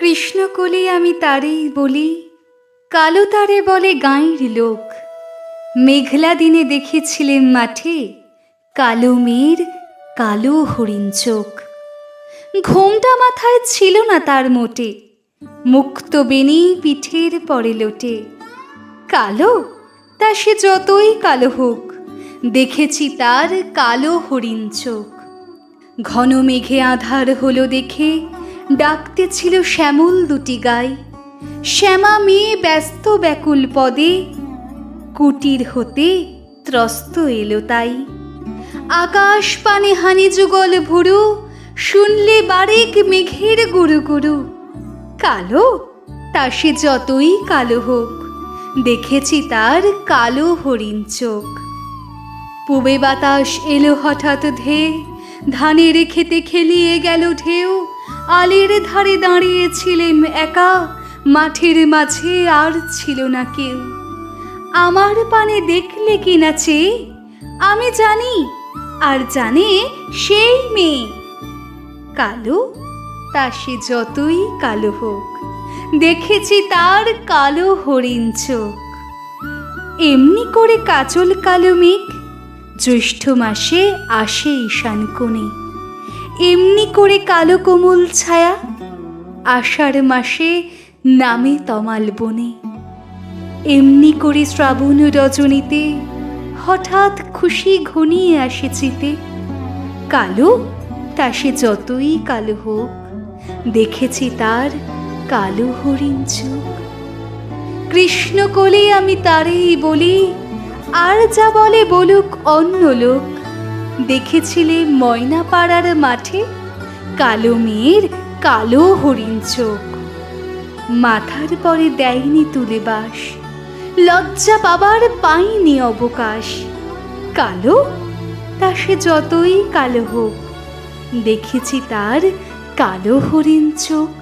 কৃষ্ণকলি আমি তারেই বলি, কালো তারে বলে গাঁয়ের লোক। মেঘলা দিনে দেখেছিলেন মাঠে, কালো মেয়ের কালো হরিণ চোখ। ঘোমটা মাথায় ছিল না তার মোটে, মুক্ত বেনি পিঠের পরে লোটে। কালো তা সে যতই কালো হোক, দেখেছি তার কালো হরিণ চোখ। ঘন মেঘে আধার হলো দেখে, ডাকতেছিল শ্যামল দুটি গাই। শ্যামা মেয়ে ব্যস্ত ব্যাকুল পদে, কুটির হতে ত্রস্ত এলো তাই। আকাশ পানে হানি যুগল ভুরু, শুনলে বারেক মেঘের গুরু গুরু। কালো তা সে যতই কালো হোক, দেখেছি তার কালো হরিণ চোখ। পুবে বাতাস এলো হঠাৎ ধেয়ে, ধানের খেতে খেলিয়ে গেল ঢেউ। আলের ধারে দাঁড়িয়েছিলেন একা, মাঠের মাঝে আর ছিল না কেউ। আমার পানে দেখলে কি না চেয়ে, আমি জানি আর জানে সেই মেয়ে। কালো তা সে যতই কালো হোক, দেখেছি তার কালো হরিণ চোখ। এমনি করে কাজল কালো মেঘ জ্যৈষ্ঠ মাসে আসে ঈশান কোণে। এমনি করে কালো কোমল ছায়া আষাঢ় মাসে নামে তমাল বনে। এমনি করে শ্রাবণ রজনীতে হঠাৎ খুশি ঘনিয়ে আসে চিতে। কালো তা সে যতই কালো হোক, দেখেছি তার কালো হরিণ চোখ। কৃষ্ণকলি আমি তারেই বলি, আর যা বলে বলুক অন্য লোক। দেখেছিলে ময়না পাড়ার মাঠে, কালো মেয়ের কালো হরিণ চোখ। মাথার পরে দেয়নি তুলে বাস, লজ্জা পাবার পাইনি অবকাশ। কালো তা সে যতই কালো হোক, দেখেছি তার কালো হরিণ চোখ।